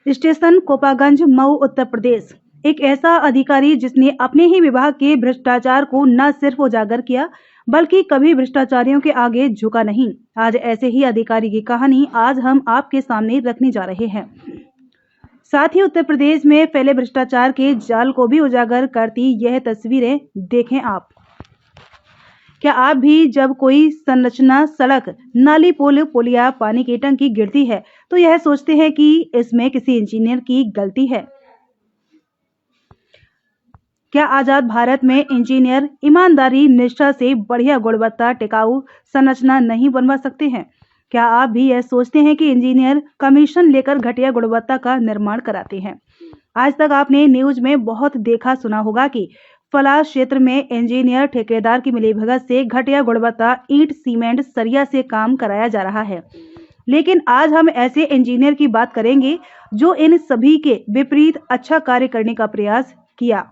Station Kopaganj, Mau, Uttar Pradesh. एक ऐसा अधिकारी जिसने अपने ही विभाग के भ्रष्टाचार को न सिर्फ उजागर किया बल्कि कभी भ्रष्टाचारियों के आगे झुका नहीं। आज ऐसे ही अधिकारी की कहानी आज हम आपके सामने रखने जा रहे हैं। साथ ही उत्तर प्रदेश में फैले भ्रष्टाचार के जाल को भी उजागर करती यह तस्वीरें देखें आप। क्या आप भी जब कोई संरचना, सड़क, नाली, पुल, पुलिया, पानी की टंकी गिरती है तो यह सोचते हैं कि इसमें किसी इंजीनियर की गलती है? क्या आजाद भारत में इंजीनियर ईमानदारी, निष्ठा से बढ़िया गुणवत्ता, टिकाऊ संरचना नहीं बनवा सकते हैं? क्या आप भी यह सोचते हैं कि इंजीनियर कमीशन लेकर घटिया गुणवत्ता का निर्माण कराते हैं? आज तक आपने न्यूज में बहुत देखा सुना होगा कि फलां क्षेत्र में इंजीनियर ठेकेदार की मिलीभगत से घटिया गुणवत्ता ईंट, सीमेंट, सरिया से काम कराया जा रहा है। लेकिन आज हम ऐसे इंजीनियर की बात करेंगे जो इन सभी के विपरीत अच्छा कार्य करने का प्रयास किया।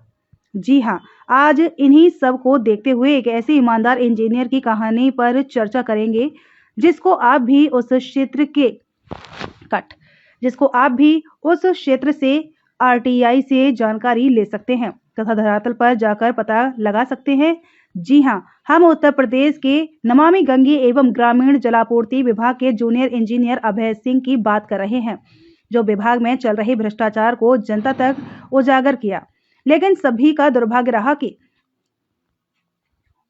जी हाँ, आज इन्हीं सब को देखते हुए एक ऐसे ईमानदार इंजीनियर की कहानी पर चर्चा करेंगे जिसको आप भी उस क्षेत्र से आरटीआई से जानकारी ले सकते हैं तथा धरातल पर जाकर पता लगा सकते हैं। जी हाँ, हम उत्तर प्रदेश के नमामि गंगे एवं ग्रामीण जलापूर्ति विभाग के जूनियर इंजीनियर अभय सिंह की बात कर रहे हैं, जो विभाग में चल रहे भ्रष्टाचार को जनता तक उजागर किया। लेकिन सभी का दुर्भाग्य रहा कि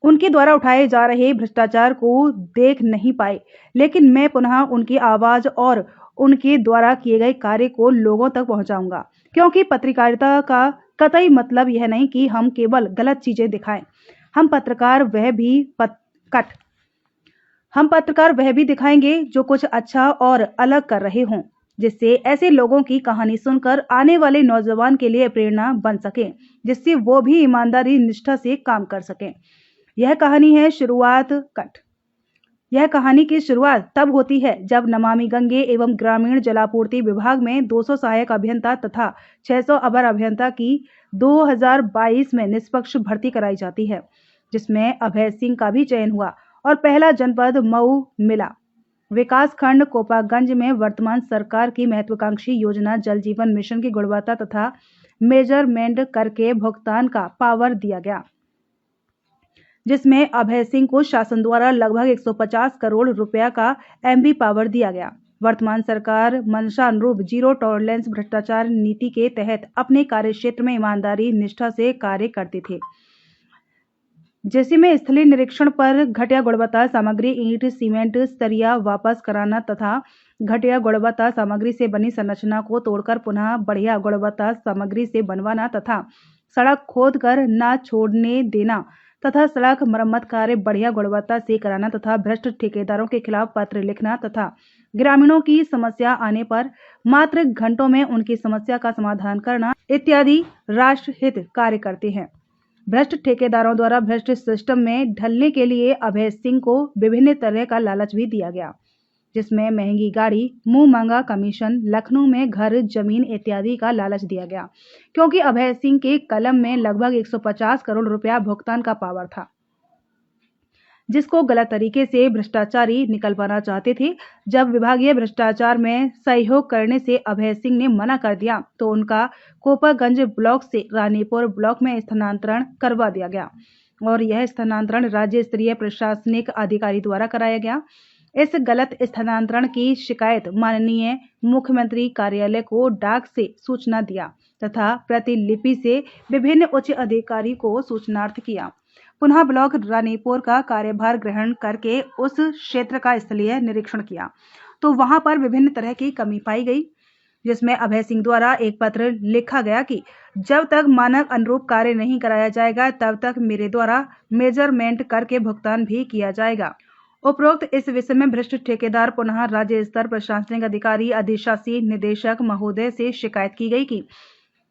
उनके द्वारा उठाए जा रहे भ्रष्टाचार को देख नहीं पाए। लेकिन मैं पुनः उनकी आवाज और उनके द्वारा किए गए कार्य को लोगों तक पहुंचाऊंगा, क्योंकि पत्रकारिता का कतई मतलब यह नहीं कि हम केवल गलत चीजें दिखाएं। हम पत्रकार वह भी दिखाएंगे जो कुछ अच्छा और अलग कर रहे हों, जिससे ऐसे लोगों की कहानी सुनकर आने वाले नौजवान के लिए प्रेरणा बन सके, जिससे वो भी ईमानदारी, निष्ठा से काम कर सकें। यह कहानी की शुरुआत तब होती है जब नमामि गंगे एवं ग्रामीण जलापूर्ति विभाग में 200 सहायक अभियंता तथा 600 अवर अभियंता की 2022 में निष्पक्ष भर्ती कराई जाती है, जिसमें अभय सिंह का भी चयन हुआ और पहला जनपद मऊ मिला। विकास खंड कोपागंज में वर्तमान सरकार की महत्वाकांक्षी योजना जल जीवन मिशन की गुणवत्ता तथा मेजरमेंट करके भुगतान का पावर दिया गया, जिसमें अभय सिंह को शासन द्वारा लगभग 150 करोड़ रुपया का एमबी पावर दिया गया। वर्तमान सरकार मंशा अनुरूप जीरो टॉलरेंस भ्रष्टाचार नीति के तहत अपने कार्य क्षेत्र में ईमानदारी, निष्ठा से कार्य करते थे। जैसे में स्थलीय निरीक्षण पर घटिया गुणवत्ता सामग्री, ईंट, सीमेंट, सरिया वापस कराना तथा घटिया गुणवत्ता सामग्री से बनी संरचना को तोड़कर पुनः बढ़िया गुणवत्ता सामग्री से बनवाना तथा सड़क खोदकर न छोड़ने देना तथा सड़क मरम्मत कार्य बढ़िया गुणवत्ता से कराना तथा भ्रष्ट ठेकेदारों के खिलाफ पत्र लिखना तथा ग्रामीणों की समस्या आने पर मात्र घंटों में उनकी समस्या का समाधान करना इत्यादि राष्ट्रहित कार्य करते हैं। भ्रष्ट ठेकेदारों द्वारा भ्रष्ट सिस्टम में ढलने के लिए अभय सिंह को विभिन्न तरह का लालच भी दिया गया, जिसमें महंगी गाड़ी, मुंह मांगा कमीशन, लखनऊ में घर, जमीन इत्यादि का लालच दिया गया, क्योंकि अभय सिंह के कलम में लगभग 150 करोड़ रुपया भुगतान का पावर था, जिसको गलत तरीके से भ्रष्टाचारी निकलवाना चाहते थे। जब विभागीय भ्रष्टाचार में सहयोग करने से अभय सिंह ने मना कर दिया तो उनका कोपागंज ब्लॉक से रानीपुर ब्लॉक में स्थानांतरण करवा दिया गया और यह स्थानांतरण राज्य स्तरीय प्रशासनिक अधिकारी द्वारा कराया गया। इस गलत स्थानांतरण की शिकायत माननीय मुख्यमंत्री कार्यालय को डाक से सूचना दिया तथा प्रतिलिपि से विभिन्न उच्च अधिकारी को सूचनार्थ किया। पुनः ब्लॉक रानीपुर का कार्यभार ग्रहण करके उस क्षेत्र का स्थलीय निरीक्षण किया तो वहां पर विभिन्न तरह की कमी पाई गई, जिसमें अभय सिंह द्वारा एक पत्र लिखा गया कि जब तक मानक अनुरूप कार्य नहीं कराया जाएगा तब तक मेरे द्वारा मेजरमेंट करके भुगतान भी किया जाएगा। उपरोक्त इस विषय में भ्रष्ट ठेकेदार पुनः राज्य स्तर प्रशासनिक अधिकारी अधिशासी निदेशक महोदय से शिकायत की गई कि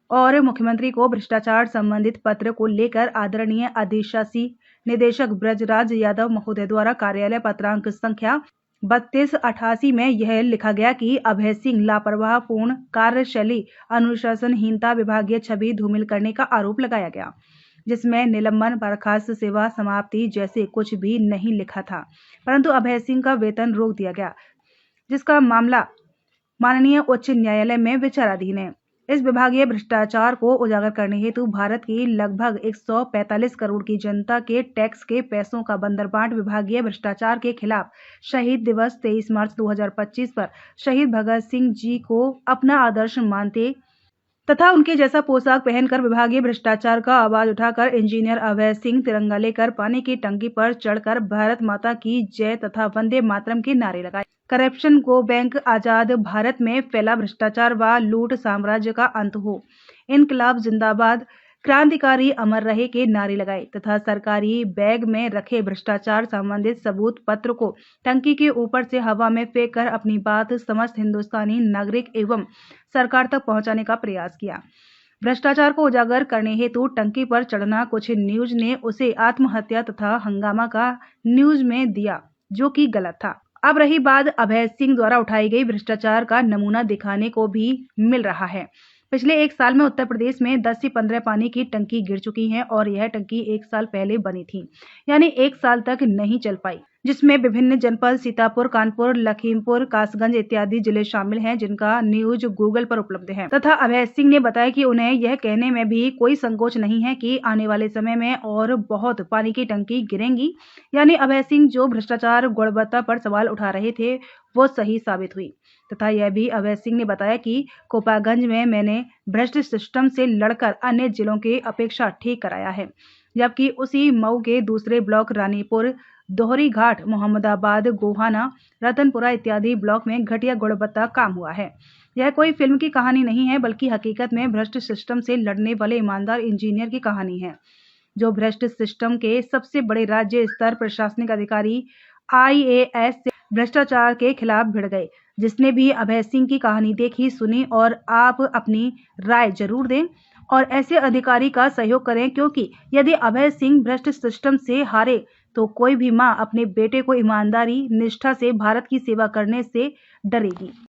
और मुख्यमंत्री को भ्रष्टाचार संबंधित पत्र को लेकर आदरणीय अधिशासी निदेशक ब्रजराज यादव महोदय द्वारा कार्यालय पत्रांक संख्या 3288 में यह लिखा गया कि अभय सिंह लापरवाह पूर्ण कार्यशैली, अनुशासनहीनता, विभागीय छवि धूमिल करने का आरोप लगाया गया, जिसमें निलंबन, बर्खास्त, सेवा समाप्ति जैसे कुछ भी नहीं लिखा था, परंतु अभय सिंह का वेतन रोक दिया गया, जिसका मामला माननीय उच्च न्यायालय में विचाराधीन है। इस विभागीय भ्रष्टाचार को उजागर करने हेतु भारत की लगभग 145 करोड़ की जनता के टैक्स के पैसों का बंदरबांट विभागीय भ्रष्टाचार के खिलाफ शहीद दिवस 23 मार्च 2025 पर शहीद भगत सिंह जी को अपना आदर्श मानते तथा उनके जैसा पोशाक पहनकर विभागीय भ्रष्टाचार का आवाज उठाकर इंजीनियर अभय सिंह तिरंगा लेकर पानी की टंकी पर चढ़कर भारत माता की जय तथा वंदे मातरम के नारे लगाए। करप्शन गो बैंक, आजाद भारत में फैला भ्रष्टाचार व लूट साम्राज्य का अंत हो, इनकलाब जिंदाबाद, क्रांतिकारी अमर रहे के नारे लगाए तथा सरकारी बैग में रखे भ्रष्टाचार संबंधित सबूत पत्र को टंकी के ऊपर से हवा में फेंक कर अपनी बात समस्त हिंदुस्तानी नागरिक एवं सरकार तक पहुंचाने का प्रयास किया। भ्रष्टाचार को उजागर करने हेतु टंकी पर चढ़ना कुछ न्यूज ने उसे आत्महत्या तथा हंगामा का न्यूज में दिया, जो कि गलत था। अब रही बात अभय सिंह द्वारा उठाई गई भ्रष्टाचार का नमूना दिखाने को भी मिल रहा है। पिछले 1 साल में उत्तर प्रदेश में 10 से 15 पानी की टंकी गिर चुकी हैं और यह टंकी 1 साल पहले बनी थी, यानी 1 साल तक नहीं चल पाई, जिसमें विभिन्न जनपद सीतापुर, कानपुर, लखीमपुर, कासगंज इत्यादि जिले शामिल हैं, जिनका न्यूज गूगल पर उपलब्ध है। तथा अभय सिंह ने बताया कि उन्हें यह कहने में भी कोई संकोच नहीं है कि आने वाले समय में और बहुत पानी की टंकी गिरेंगी। यानी अभय सिंह जो भ्रष्टाचार गुणवत्ता पर सवाल उठा रहे थे वो सही साबित हुई। तथा यह भी अभय सिंह ने बताया कि कोपागंज में मैंने भ्रष्ट सिस्टम से लड़कर अन्य जिलों की अपेक्षा ठीक कराया है, जबकि उसी मऊ के दूसरे ब्लॉक रानीपुर, दोहरी घाट, मोहम्मदाबाद, गोहाना, रतनपुरा इत्यादि ब्लॉक में घटिया गुणवत्ता काम हुआ है। यह कोई फिल्म की कहानी नहीं है, बल्कि हकीकत में भ्रष्ट सिस्टम से लड़ने वाले ईमानदार इंजीनियर की कहानी है, जो भ्रष्ट सिस्टम के सबसे बड़े राज्य स्तर प्रशासनिक अधिकारी IAS से भ्रष्टाचार के खिलाफ भिड़ गए। जिसने भी अभय सिंह की कहानी देखी, सुनी और आप अपनी राय जरूर दें और ऐसे अधिकारी का सहयोग करें, क्योंकि यदि अभय सिंह भ्रष्ट सिस्टम से हारे तो कोई भी मां अपने बेटे को ईमानदारी, निष्ठा से भारत की सेवा करने से डरेगी।